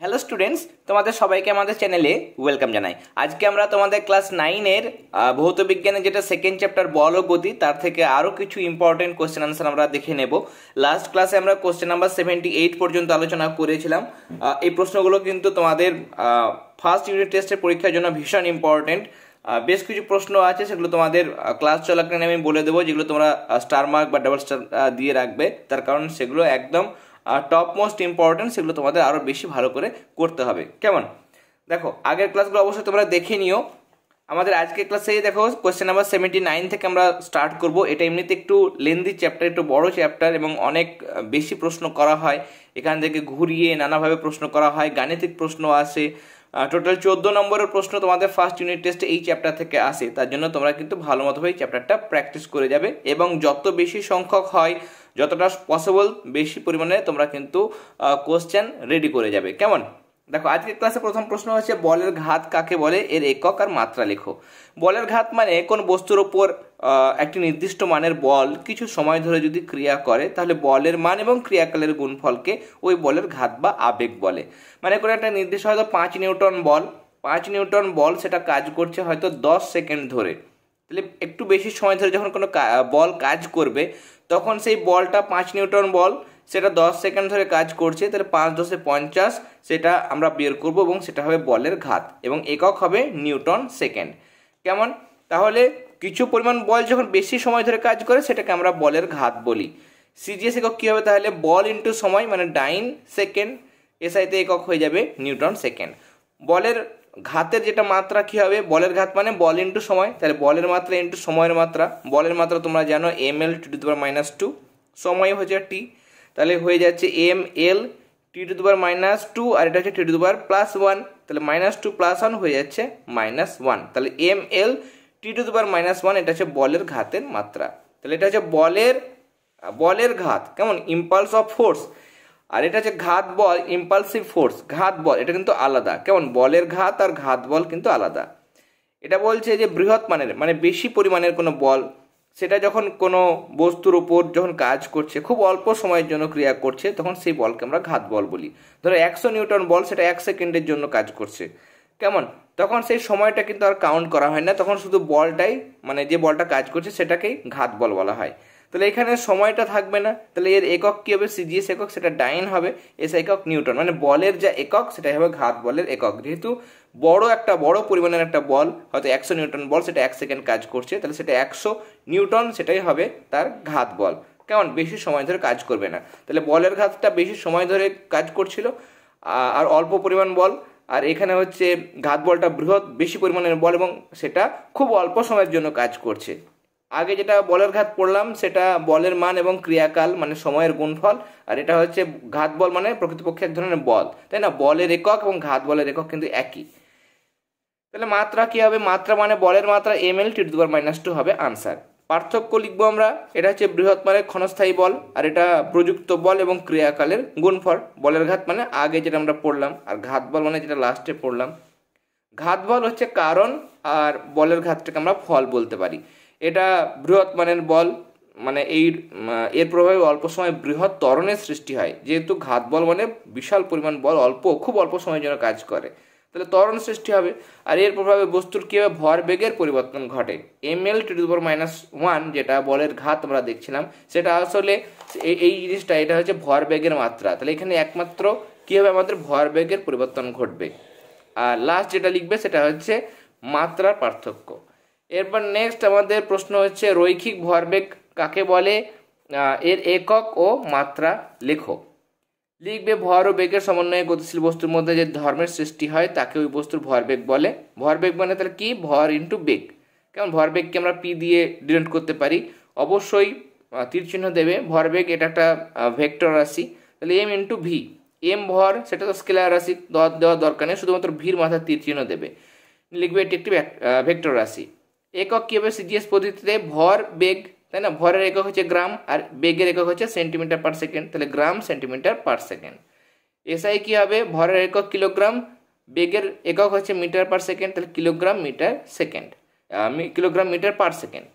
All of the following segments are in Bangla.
হ্যালো স্টুডেন্টস, তোমাদের সবাইকে আমাদের চ্যানেলে ওয়েলকাম জানাই। আজকে আমরা তোমাদের ক্লাস 9-এর ভৌত বিজ্ঞানের যেটা সেকেন্ড চ্যাপ্টার বল ও গতি, তার থেকে আরও কিছু ইম্পর্টেন্ট কোশ্চেন আনসার আমরা দেখে নেব। লাস্ট ক্লাসে আমরা কোশ্চেন নাম্বার 78 পর্যন্ত আলোচনা করেছিলাম। এই প্রশ্নগুলো কিন্তু তোমাদের ফার্স্ট ইউনিট টেস্টের পরীক্ষার জন্য ভীষণ ইম্পর্টেন্ট। বেশ কিছু প্রশ্ন আছে, সেগুলো তোমাদের ক্লাস চলাকালীন আমি বলে দেবো, যেগুলো তোমরা স্টার মার্ক বা ডাবল স্টার দিয়ে রাখবে, তার কারণ সেগুলো একদম টপ মোস্ট ইম্পর্টেন্ট, সেগুলো তোমাদের আরও বেশি ভালো করে করতে হবে। কেমন? দেখো, আগের ক্লাসগুলো অবশ্যই তোমরা দেখে নিও। আমাদের আজকের ক্লাসে দেখো কোয়েশ্চেন নাম্বার 79 থেকে আমরা স্টার্ট করব। এটা এমনিতে একটু লেন্দি চ্যাপ্টার, একটু বড় চ্যাপ্টার এবং অনেক বেশি প্রশ্ন করা হয়। এখান থেকে ঘুরিয়ে নানাভাবে প্রশ্ন করা হয়, গাণিতিক প্রশ্ন আসে। টোটাল 14 নম্বরের প্রশ্ন তোমাদের ফার্স্ট ইউনিট টেস্টে এই চ্যাপ্টার থেকে আসে। তার জন্য তোমরা কিন্তু ভালো মতোভাবে এই চ্যাপ্টারটা প্র্যাকটিস করে যাবে এবং যত বেশি সংখ্যক হয়, যতটা পসিবল বেশি পরিমাণে তোমরা কিন্তু কোশ্চেন রেডি করে যাবে। কেমন? দেখো, আজকের ক্লাসে প্রথম প্রশ্ন হচ্ছে বলের ঘাত কাকে বলে, এর একক আর মাত্রা লেখো। বলের ঘাত মানে কোন বস্তুর ওপর একটি নির্দিষ্ট মানের বল কিছু সময় ধরে যদি ক্রিয়া করে, তাহলে বলের মান এবং ক্রিয়াকালের গুণফলকে ওই বলের ঘাত বা আবেগ বলে। মানে কোনো একটা নির্দিষ্ট হয়তো 5 নিউটন বল, 5 নিউটন বল সেটা কাজ করছে হয়তো 10 সেকেন্ড ধরে। তাহলে একটু বেশি সময় ধরে যখন কোনো বল কাজ করবে, তখন সেই বলটা 5 নিউটন বল, সেটা 10 সেকেন্ড ধরে কাজ করছে, তাহলে 5 × 10 = 50 সেটা আমরা বের করব এবং সেটা হবে বলের ঘাত এবং একক হবে নিউটন সেকেন্ড। কেমন? তাহলে কিছু পরিমাণ বল যখন বেশি সময় ধরে কাজ করে, সেটাকে আমরা বলের ঘাত বলি। সিজিএস একক কী হবে তাহলে? বল ইন্টু সময়, মানে ডাইন সেকেন্ড, এসআইতে একক হয়ে যাবে নিউটন সেকেন্ড। বলের ঘাতের যেটা মাত্রা কী হবে? বলের ঘাত মানে বল ইন্টু সময়, তাহলে বলের মাত্রা ইন্টু সময়ের মাত্রা। বলের মাত্রা তোমরা জানো ml × 10⁻², সময় হচ্ছে t, তাহলে হয়ে যাচ্ছে ml t⁻², আর এটা হচ্ছে t⁻+1, তাহলে -2 + 1 হয়ে যাচ্ছে -1, তাহলে ml t⁻−1 এটা হচ্ছে বলের ঘাতের মাত্রা। তাহলে এটা হচ্ছে বলের ঘাত। কেমন? Impulse of force. আর এটা হচ্ছে ঘাত বল, ইম্পালসিভ ফোর্স। ঘাত বল এটা কিন্তু আলাদা। কেমন? বলের ঘাত আর ঘাত বল কিন্তু আলাদা। এটা বলছে যে বৃহৎ মানের মানে বেশি পরিমাণের কোনো বল, সেটা যখন কোনো বস্তুর উপর যখন কাজ করছে, খুব অল্প সময়ের জন্য ক্রিয়া করছে, তখন সেই বলকে আমরা ঘাত বল বলি। ধরো 100 নিউটন বল, সেটা 1 সেকেন্ডের জন্য কাজ করছে। কেমন? তখন সেই সময়টা কিন্তু আর কাউন্ট করা হয় না, তখন শুধু বলটাই, মানে যে বলটা কাজ করছে সেটাকেই ঘাত বল বলা হয়। তাহলে এখানে সময়টা থাকবে না, তাহলে এর একক কী হবে? সিজিএস একক, সেটা ডাইন হবে, এস একক নিউটন, মানে বলের যা একক সেটাই হবে ঘাত বলের একক। যেহেতু বড় পরিমাণের একটা বল, হয়তো 100 নিউটন বল, সেটা 1 সেকেন্ড কাজ করছে, তাহলে সেটা 100 নিউটন, সেটাই হবে তার ঘাত বল। কেমন? বেশি সময় ধরে কাজ করবে না। তাহলে বলের ঘাতটা বেশি সময় ধরে কাজ করছিল আর অল্প পরিমাণ বল, আর এখানে হচ্ছে ঘাত বলটা বৃহৎ বেশি পরিমাণের বল এবং সেটা খুব অল্প সময়ের জন্য কাজ করছে। আগে যেটা বলের ঘাত পড়লাম সেটা বলের মান এবং ক্রিয়াকাল মানে সময়ের গুণফল, আর এটা হচ্ছে ঘাত বল মানে প্রকৃতপক্ষে এক ধরনের বল, তাই না? বলের একক এবং ঘাত বলের একক কিন্তু একই। তাহলে মাত্রা কি হবে? মাত্রা মানে বলের মাত্রা ml t⁻² হবে আনসার। পার্থক্য লিখবো আমরা, এটা হচ্ছে বৃহৎ মানের ক্ষণস্থায়ী বল, আর এটা প্রযুক্ত বল এবং ক্রিয়াকালের গুণফল। বলের ঘাত মানে আগে যেটা আমরা পড়লাম, আর ঘাত বল মানে যেটা লাস্টে পড়লাম। ঘাত বল হচ্ছে কারণ, আর বলের ঘাতটাকে আমরা ফল বলতে পারি। এটা বৃহৎ মানের বল, মানে এর প্রভাবে অল্প সময় বৃহৎ ত্বরণের সৃষ্টি হয়। যেহেতু ঘাত বল মানে বিশাল পরিমাণ বল খুব অল্প সময়ের জন্য কাজ করে, তাহলে ত্বরণ সৃষ্টি হবে। আর এর প্রভাবে বস্তুর কী হবে? ভর বেগের পরিবর্তন ঘটে। ml t⁻−1 যেটা বলের ঘাত আমরা দেখছিলাম, সেটা আসলে এই জিনিসটা, এটা হচ্ছে ভর বেগের মাত্রা। তাহলে এখানে একমাত্র কী হবে? আমাদের ভর বেগের পরিবর্তন ঘটবে। আর লাস্ট যেটা লিখবে সেটা হচ্ছে মাত্রার পার্থক্য। এরপর নেক্সট আমাদের প্রশ্ন হচ্ছে রৈখিক ভরবেগ কাকে বলে, এর একক ও মাত্রা লেখো। লিখবে ভর ও বেগের সমন্বয়ে গতিশীল বস্তুর মধ্যে যে ধর্মের সৃষ্টি হয় তাকে ওই বস্তুর ভরবেগ বলে। ভরবেগ মানে তাহলে কি? ভর ইন্টু বেগ। কেমন? ভরবেগকে আমরা পি দিয়ে ডিনোট করতে পারি, অবশ্যই তীর চিহ্ন দেবে। ভরবেগ এটা একটা ভেক্টর রাশি, তাহলে এম ইন্টু ভি। এম ভর, সেটা তো স্কেলার রাশি, দেওয়ার দরকার নেই, শুধুমাত্র ভির মাথায় তীর চিহ্ন দেবে। লিখবে এটি একটি ভেক্টর রাশি। একক কী হবে? সিজিএস পদ্ধতিতে ভর বেগ, তাই না? ভরের একক হচ্ছে গ্রাম আর বেগের একক হচ্ছে সেন্টিমিটার পার সেকেন্ড, তাহলে gram centimetre per second. SI কী হবে? ভরের একক কিলোগ্রাম, বেগের একক হচ্ছে মিটার পার সেকেন্ড, তাহলে kilogram metre second, kilogram metre per second.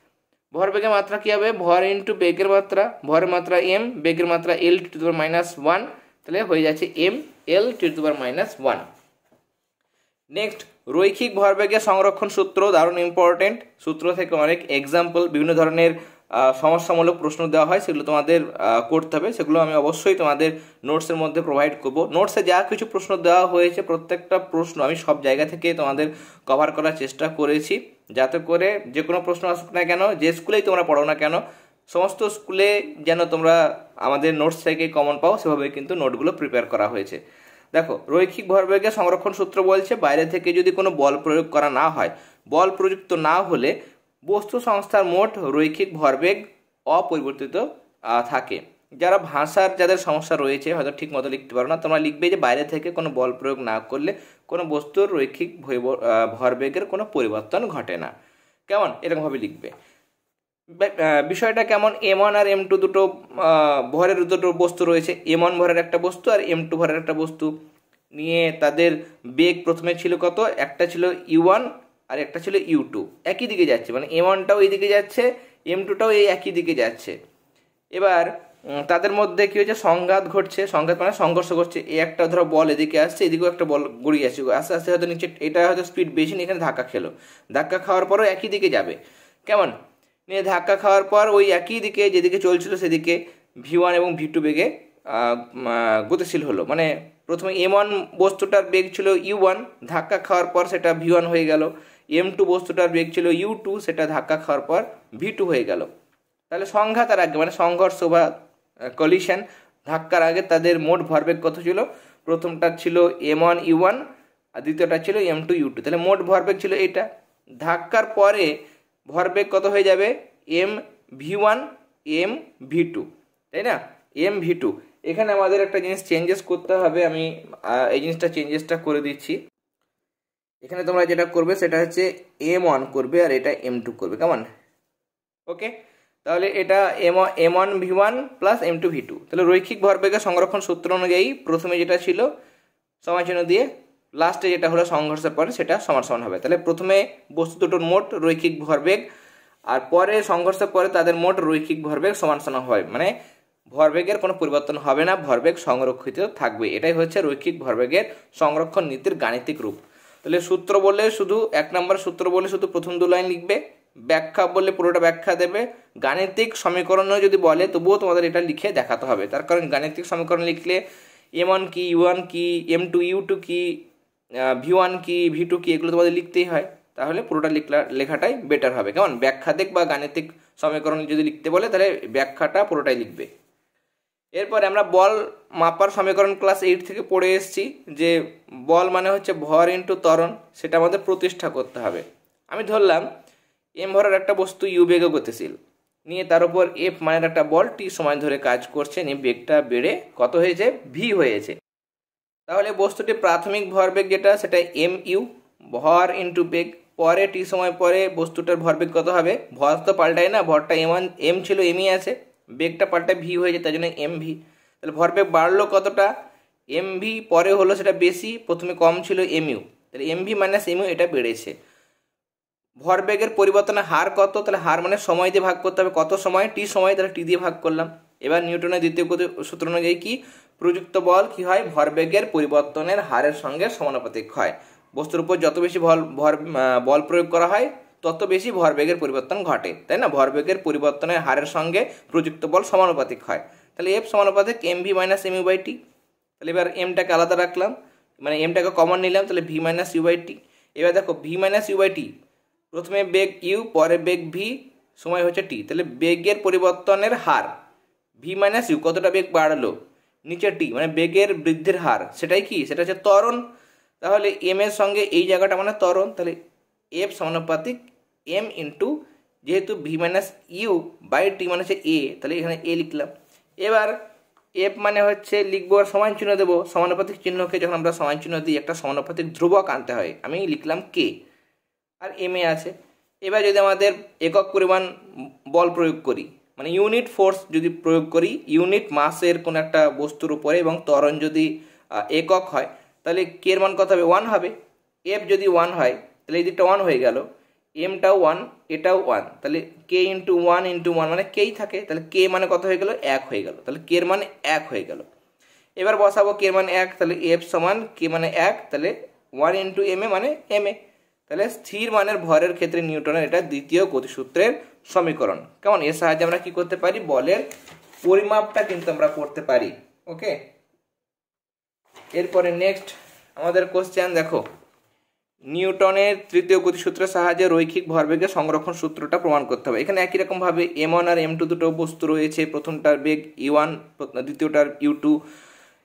ভরবেগের মাত্রা কী হবে? ভর ইন্টু বেগের মাত্রা, ভরের মাত্রা এম, বেগের মাত্রা l t⁻−1, তাহলে হয়ে যাচ্ছে m L⁻⁻1। নেক্সট, রৈখিক ভরবেগের সংরক্ষণ সূত্র দারুণ ইম্পর্টেন্ট। সূত্র থেকে অনেক এক্সাম্পল, বিভিন্ন ধরনের সমস্যামূলক প্রশ্ন দেওয়া হয়, সেগুলো তোমাদের করতে হবে। সেগুলো আমি অবশ্যই তোমাদের নোটসের মধ্যে প্রোভাইড করব। নোটসে যা কিছু প্রশ্ন দেওয়া হয়েছে প্রত্যেকটা প্রশ্ন আমি সব জায়গা থেকে তোমাদের কভার করার চেষ্টা করেছি, যাতে করে যে কোনো প্রশ্ন আসুক না কেন, যে স্কুলেই তোমরা পড়ো না কেন, সমস্ত স্কুলে যেন তোমরা আমাদের নোটস থেকে কমন পাও, সেভাবে কিন্তু নোটগুলো প্রিপেয়ার করা হয়েছে। দেখো, রৈখিক ভরবেগের সংরক্ষণ সূত্র বলছে বাইরে থেকে যদি কোনো বল প্রয়োগ করা না হয়, বল প্রযুক্ত না হলে বস্তু সংস্থার মোট রৈখিক ভরবেগ অপরিবর্তিত থাকে। যারা ভাষার যাদের সমস্যা রয়েছে, হয়তো ঠিক মতো লিখতে পারো না, তোমরা লিখবে যে বাইরে থেকে কোনো বল প্রয়োগ না করলে কোনো বস্তুর রৈখিক ভরবেগের কোনো পরিবর্তন ঘটে না। কেমন, এরকমভাবে লিখবে। বিষয়টা কেমন, M1 আর M2 দুটো ভরের দুটো বস্তু রয়েছে। M1 ভরের একটা বস্তু আর M2 ভরের একটা বস্তু নিয়ে তাদের বেগ প্রথমে ছিল কত, একটা ছিল U1 আর একটা ছিল U2, একই দিকে যাচ্ছে, মানে M1টাও এই দিকে যাচ্ছে, M2টাও এই একই দিকে যাচ্ছে। এবার তাদের মধ্যে কি হয়েছে, সংঘাত ঘটছে। সংঘাত মানে সংঘর্ষ ঘটছে। এই একটা ধরো বল এদিকে আসছে, এদিকেও একটা বল গড়িয়ে আসছে, আস্তে আস্তে হয়তো নিচে, এটা হয়তো স্পিড বেশি নিয়ে এখানে ধাক্কা খেলো, ধাক্কা খাওয়ার পরও একই দিকে যাবে। কেমন, নিয়ে ধাক্কা খাওয়ার পর ওই একই দিকে যেদিকে চলছিল সেদিকে V1 এবং V2 বেগে গতিশীল হলো। মানে প্রথমে M1 বস্তুটার বেগ ছিল U1, ধাক্কা খাওয়ার পর সেটা V1 হয়ে গেল। M2 বস্তুটার বেগ ছিল U2, সেটা ধাক্কা খাওয়ার পর V2 হয়ে গেল। তাহলে সংঘাতের আগে মানে সংঘর্ষ বা কলিশন, ধাক্কার আগে তাদের মোট ভরবেগ কত ছিল, প্রথমটা ছিল M1 U1 আর দ্বিতীয়টা ছিল M2 U2। তাহলে মোট ভরবেগ ছিল এটা। ধাক্কার পরে ভরবেগ কত হয়ে যাবে, mv1 mv2, তাই না, mv2। এখানে আমাদের একটা জিনিস চেঞ্জেস করতে হবে, আমি এই জিনিসটা চেঞ্জেসটা করে দিচ্ছি। এখানে তোমরা যেটা করবে সেটা হচ্ছে m1 করবে আর এটা m2 করবে। কেমন, ওকে। তাহলে এটা m1 v1 plus m2 v2। তাহলে রৈখিক ভরবেগের সংরক্ষণ সূত্র অনুযায়ী প্রথমে যেটা ছিল সমানচিহ্ন দিয়ে, লাস্টে যেটা হলো সংঘর্ষের পরে সেটা সমান সমান হবে। তাহলে প্রথমে বস্তু দুটোর মোট রৈখিক ভরবেগ আর পরে সংঘর্ষের পরে তাদের মোট রৈখিক ভরবেগ সমান সমান হয়, মানে ভরবেগের কোনো পরিবর্তন হবে না, ভরবেগ সংরক্ষিত থাকবে। এটাই হচ্ছে রৈখিক ভরবেগের সংরক্ষণ নীতির গাণিতিক রূপ। তাহলে সূত্র বললে শুধু 1 নম্বর সূত্র বলে শুধু প্রথম 2 লাইন লিখবে, ব্যাখ্যা বললে পুরোটা ব্যাখ্যা দেবে, গাণিতিক সমীকরণও যদি বলে তবুও তোমাদের এটা লিখে দেখাতে হবে। তার কারণ গাণিতিক সমীকরণ লিখলে M1 কি, U1 কি, M2 U2 কি, V1 কি, V2 কি, এগুলো তোমাদের লিখতেই হয়। তাহলে পুরোটা লেখাটাই বেটার হবে। কেমন, ব্যাখ্যা দেখ বা গাণিতিক সমীকরণ যদি লিখতে বলে তাহলে ব্যাখ্যাটা পুরোটাই লিখবে। এরপরে আমরা বল মাপার সমীকরণ ক্লাস 8 থেকে পড়ে এসেছি, যে বল মানে হচ্ছে ভর ইন্টু ত্বরণ, সেটা আমাদের প্রতিষ্ঠা করতে হবে। আমি ধরলাম m ভরের একটা বস্তু u বেগে গতিশীল, নিয়ে তার উপর f মানের একটা বল t সময় ধরে কাজ করছে, নিয়ে বেগটা বেড়ে কত হয়েছে, v হয়েছে। তাহলে বস্তুটি প্রাথমিক ভরবেগ যেটা সেটা mu, ভর ইন্টু বেগ, পরে টি সময় পরে বস্তুটার ভরবেগ কত হবে, ভর তো পাল্টায় না, ভরটা m ছিল mই আছে, বেগটা পাল্টায় v হয়েছে, তাই জন্য mv। তাহলে ভরবেগ বাড়লো কতটা, mv, পরে হলো সেটা বেশি, প্রথমে কম ছিল mu, তাহলে mv মাইনাস mu এটা বেড়েছে। ভরবেগের পরিবর্তনের হার কত, তাহলে হার মানে সময় দিয়ে ভাগ করতে হবে, কত সময়, টি সময়, তাহলে টি দিয়ে ভাগ করলাম। এবার নিউটনের দ্বিতীয় সূত্র অনুযায়ী কি, প্রযুক্ত বল কি হয়, ভরবেগের পরিবর্তনের হারের সঙ্গে সমানুপাতিক হয়। বস্তুর উপর যত বেশি বল প্রয়োগ করা হয় তত বেশি ভরবেগের পরিবর্তন ঘটে, তাই না, ভরবেগের পরিবর্তনের হারের সঙ্গে প্রযুক্ত বল সমানুপাতিক হয়। তাহলে এফ সমানুপাতিক mv minus mu by T. তাহলে এবার এমটাকে আলাদা রাখলাম, মানে এমটাকে কমন নিলাম, তাহলে v minus u by T. এবার দেখো v minus u by T, প্রথমে বেগ u পরে বেগ v সময় হচ্ছে t, তাহলে বেগের পরিবর্তনের হার v মাইনাস u, কতটা বেগ বাড়লো, নিচে t মানে বেগের বৃদ্ধির হার, সেটাই কি, সেটা হচ্ছে ত্বরণ। তাহলে m এর সঙ্গে এই জায়গাটা মানে ত্বরণ, তাহলে f সমানুপাতিক m ইন্টু, যেহেতু v minus u by T মানে হচ্ছে a, তাহলে এখানে a লিখলাম। এবার f মানে হচ্ছে লিখবো আর সমান চিহ্ন দেবো, সমানুপাতিক চিহ্নকে যখন আমরা সমান চিহ্ন দিই একটা সমানুপাতিক ধ্রুবক আনতে হয়, আমি লিখলাম k, আর m এ আছে। এবার যদি আমাদের একক পরিমাণ বল প্রয়োগ করি, মানে ইউনিট ফোর্স যদি প্রয়োগ করি, ইউনিট মাসের কোনো একটা বস্তুর উপরে, এবং ত্বরণ যদি একক হয়, তাহলে কে এর মান কত হবে, 1 হবে। এফ যদি 1 হয় তাহলে এই দিকটা 1 হয়ে গেল, এমটাও 1, এটাও 1, তাহলে কে ইন্টু 1 মানে কেই থাকে, তাহলে কে মানে কত হয়ে গেল, 1 হয়ে গেল, তাহলে কে এর মানে 1 হয়ে গেল। এবার বসাবো কে মানে 1, তাহলে এফ সমান কে মানে 1, তাহলে 1 ইন্টু এম এ মানে এম এ। তাহলে স্থির মানের ভরের ক্ষেত্রে নিউটনের এটা দ্বিতীয় গতিসূত্রের সমীকরণ। কেমন? এর সাহায্যে আমরা কি করতে পারি, বলের পরিমাপটা কিন্তু আমরা করতে পারি। ওকে, এরপরে নেক্সট আমাদের কোশ্চেন দেখো, নিউটনের তৃতীয় গতিসূত্রের সাহায্যে রৈখিক ভরবেগের সংরক্ষণ সূত্রটা প্রমাণ করতে হবে। এখানে একই রকম ভাবে m1 আর m2 দুটো বস্তু রয়েছে, প্রথমটার বেগ u1, দ্বিতীয়টার u2।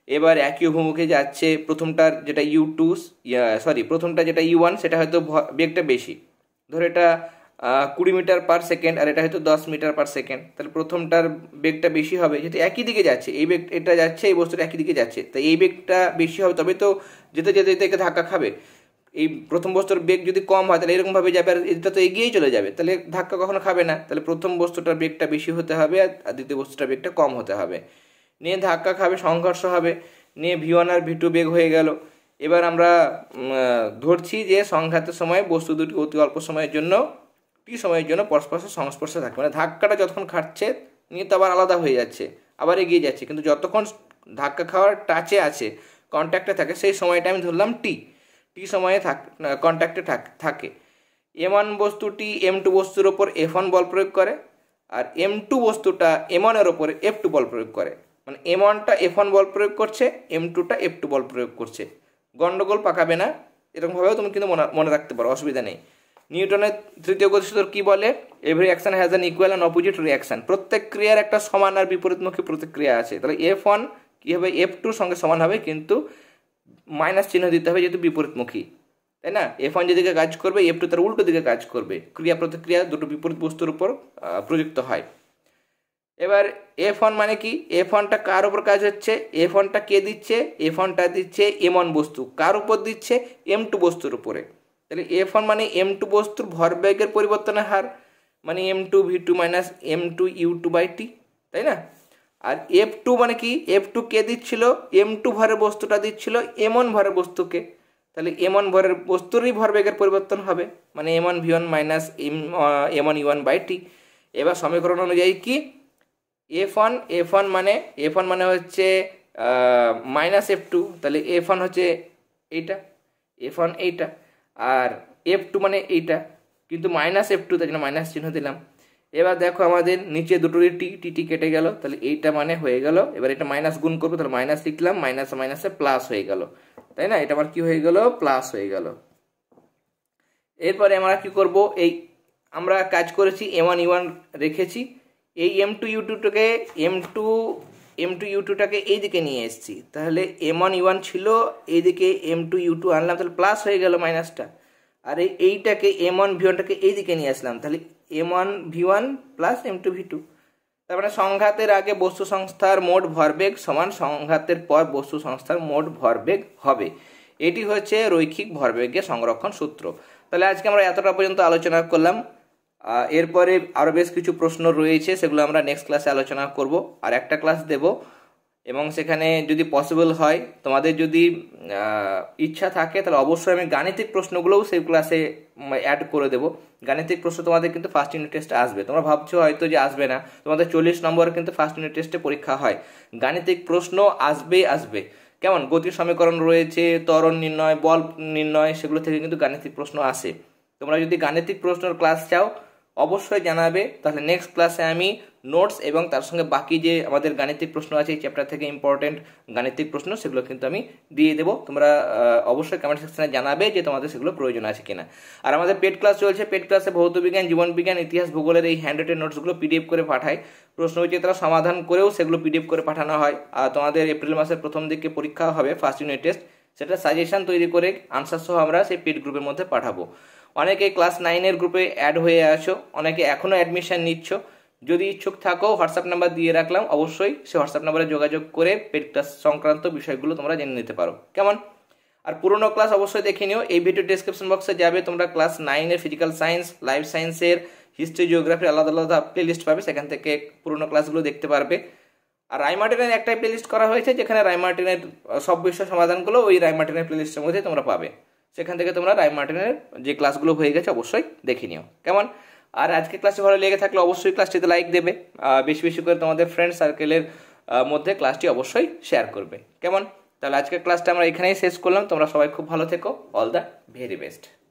এবার একই অভিমুখে যাচ্ছে, প্রথমটার যেটা প্রথমটা যেটা u1 সেটা হয়তো বেগটা বেশি, ধরো এটা 20 মিটার পার সেকেন্ড আর এটা হয়তো 10 মিটার পার সেকেন্ড, তাহলে প্রথমটার বেগটা বেশি হবে, যেহেতু একই দিকে যাচ্ছে, এই বেগ এটা যাচ্ছে, এই বস্তুটা একই দিকে যাচ্ছে, তাই এই বেগটা বেশি হবে, তবে তো যেতে যেতে একে ধাক্কা খাবে। এই প্রথম বস্তুর বেগ যদি কম হয় তাহলে এরকমভাবে যাবে, আর এটা তো এগিয়েই চলে যাবে, তাহলে ধাক্কা কখনো খাবে না। তাহলে প্রথম বস্তুটার বেগটা বেশি হতে হবে আর দ্বিতীয় বস্তুটার বেগটা কম হতে হবে, নিয়ে ধাক্কা খাবে, সংঘর্ষ হবে, নিয়ে V1 আর V2 বেগ হয়ে গেল। এবার আমরা ধরছি যে সংঘাতের সময় বস্তু দুটি অতি অল্প সময়ের জন্য সময়ের জন্য পরস্পর সংস্পর্শে থাকে, মানে ধাক্কাটা যতক্ষণ খাটছে নিয়ে তো আবার আলাদা হয়ে যাচ্ছে, আবার এগিয়ে যাচ্ছে, কিন্তু যতক্ষণ ধাক্কা খাওয়ার টাচে আছে, কন্ট্যাক্টে থাকে, সেই সময়টা আমি ধরলাম টি সময়ে কন্ট্যাক্টে থাকে। M1 বস্তুটি M2 বস্তুর ওপর F1 বল প্রয়োগ করে, আর M2 বস্তুটা M1 এর ওপরে F2 বল প্রয়োগ করে, মানে M1টা F1 বল প্রয়োগ করছে, M2টা F2 বল প্রয়োগ করছে। গন্ডগোল পাকাবে না, এরকমভাবেও তুমি কিন্তু মনে রাখতে পারো, অসুবিধা নেই। নিউটনের তৃতীয় গতিসূত্র কি বলে? Every action has an equal and opposite reaction. প্রত্যেক ক্রিয়ার একটা সমান আর বিপরীতমুখী প্রতিক্রিয়া আছে, তাহলে F1 কি হবে, F2 সঙ্গে সমান হবে, কিন্তু মাইনাস চিহ্ন দিতে হবে যেহেতু বিপরীতমুখী, তাই না? F1 যেদিকে কাজ করবে F2 তার উল্টো দিকে কাজ করবে, ক্রিয়া প্রতিক্রিয়া দুটো বিপরীত বস্তুর উপর প্রযুক্ত হয়। এবার F1 মানে কি, F1টা কার উপর কাজ হচ্ছে, F1টা কে দিচ্ছে, F1টা দিচ্ছে M1 বস্তু, কার উপর দিচ্ছে, M2 বস্তুর উপরে। তাহলে F1 মানে M2 বস্তুর ভরবেগের পরিবর্তনের হার, মানে M2 V2 minus M2 U2 by T, তাই না? আর F2 মানে কি, F2 কে দিচ্ছিল, M2 ভরের বস্তুটা দিচ্ছিল M1 ভরের বস্তুকে, তাহলে M1 ভরের বস্তুরই ভরবেগের পরিবর্তন হবে, মানে M1 V1 minus M1 U1 by T. এবার সমীকরণ অনুযায়ী কি, F1 মানে হচ্ছে মাইনাস F2, তাহলে F1 হচ্ছে এইটা, F1 এইটা, আর F2 মানে এইটা, কিন্তু মাইনাস F2 তাই জন্য মাইনাস চিহ্ন দিলাম। এবার দেখো আমাদের নিচে দুটোরই টি কেটে গেল, তাহলে এইটা মানে হয়ে গেল, এবার এটা মাইনাস গুণ করবো, তাহলে মাইনাস লিখলাম, মাইনাসে প্লাস হয়ে গেল, তাই না? এটা আমার কি হয়ে গেল, প্লাস হয়ে গেল। এরপরে আমরা কি করব, এই আমরা কাজ করেছি M1 U1 রেখেছি, এই M2 U2টাকে এইদিকে নিয়ে এসেছি, তাহলে M1 U1 ছিল এইদিকে, M2 U2 আনলাম, তাহলে প্লাস হয়ে গেল মাইনাসটা, আর এইটাকে M1 V1টাকে এইদিকে নিয়ে আসলাম, তাহলে M1 V1 plus M2 V2। তার মানে সংঘাতের আগে বস্তু সংস্থার মোট ভরবেগ সমান সংঘাতের পর বস্তু সংস্থার মোট ভরবেগ হবে। এটি হচ্ছে রৈখিক ভরবেগের সংরক্ষণ সূত্র। তাহলে আজকে আমরা এতটা পর্যন্ত আলোচনা করলাম, এরপরে আরও বেশ কিছু প্রশ্ন রয়েছে, সেগুলো আমরা নেক্সট ক্লাসে আলোচনা করব, আর একটা ক্লাস দেব, এবং সেখানে যদি পসিবল হয়, তোমাদের যদি ইচ্ছা থাকে, তাহলে অবশ্যই আমি গাণিতিক প্রশ্নগুলোও সেই ক্লাসে অ্যাড করে দেবো। গাণিতিক প্রশ্ন তোমাদের কিন্তু ফার্স্ট ইউনিট টেস্টে আসবে, তোমরা ভাবছো হয়তো যে আসবে না, তোমাদের 40 নম্বর কিন্তু ফার্স্ট ইউনিট টেস্টে পরীক্ষা হয়, গাণিতিক প্রশ্ন আসবে। কেমন, গতির সমীকরণ রয়েছে, ত্বরণ নির্ণয়, বল নির্ণয়, সেগুলো থেকে কিন্তু গাণিতিক প্রশ্ন আসে। তোমরা যদি গাণিতিক প্রশ্নের ক্লাস চাও অবশ্যই জানাবে, তাহলে নেক্সট ক্লাসে আমি নোটস এবং তার সঙ্গে বাকি যে আমাদের গাণিতিক প্রশ্ন আছে এই চ্যাপ্টার থেকে ইম্পর্টেন্ট গাণিতিক প্রশ্ন, সেগুলো কিন্তু আমি দিয়ে দেবো। তোমরা অবশ্যই কমেন্ট সেকশনে জানাবে যে তোমাদের সেগুলো প্রয়োজন আছে কিনা। আর আমাদের পেড ক্লাস চলছে, পেড ক্লাসে ভৌতবিজ্ঞান, জীবনবিজ্ঞান, ইতিহাস, ভূগোলের এই হ্যান্ড রিটেন নোটসগুলো PDF করে পাঠায়, প্রশ্ন হচ্ছে তারা সমাধান করেও সেগুলো PDF করে পাঠানো হয়। আর তোমাদের এপ্রিল মাসের প্রথম দিকে পরীক্ষা হবে ফার্স্ট ইউনিট টেস্ট, সেটা সাজেশন তৈরি করে আনসার সহ আমরা সেই পেড গ্রুপের মধ্যে পাঠাবো। অনেকে ক্লাস 9-এর গ্রুপে অ্যাড হয়ে আছো, অনেকে এখনও অ্যাডমিশন নিচ্ছ, যদি ইচ্ছুক থাকো হোয়াটসঅ্যাপ নাম্বার দিয়ে রাখলাম, অবশ্যই সে হোয়াটসঅ্যাপ নাম্বারে যোগাযোগ করে পেড ক্লাস সংক্রান্ত বিষয়গুলো তোমরা জেনে নিতে পারো। কেমন, আর পুরোনো ক্লাস অবশ্যই দেখে নিও, এই ভিডিও ডেসক্রিপশন বক্সে যাবে, তোমরা ক্লাস 9-এর ফিজিক্যাল সায়েন্স, লাইফ সায়েন্সের, হিস্ট্রি, জিওগ্রাফির আলাদা আলাদা প্লেলিস্ট পাবে, সেখান থেকে পুরোনো ক্লাসগুলো দেখতে পারবে। আর রাইমার্টিনের একটাই প্লেলিস্ট করা হয়েছে, যেখানে রাইমার্টিনের সব বিষয় সমাধানগুলো ওই রাইমার্টিনের প্লেলিস্টের মধ্যে তোমরা পাবে, সেখান থেকে তোমরা রাইমার্টিনের যে ক্লাসগুলো হয়ে গেছে অবশ্যই দেখে নিও। কেমন, আর আজকে ক্লাসে ভালো লেগে থাকলে অবশ্যই ক্লাসটিতে লাইক দেবে, বেশি বেশি করে তোমাদের ফ্রেন্ড সার্কেলের মধ্যে ক্লাসটি অবশ্যই শেয়ার করবে। কেমন? তাহলে আজকের ক্লাসটা আমরা এখানেই শেষ করলাম। তোমরা সবাই খুব ভালো থেকো। All the very best.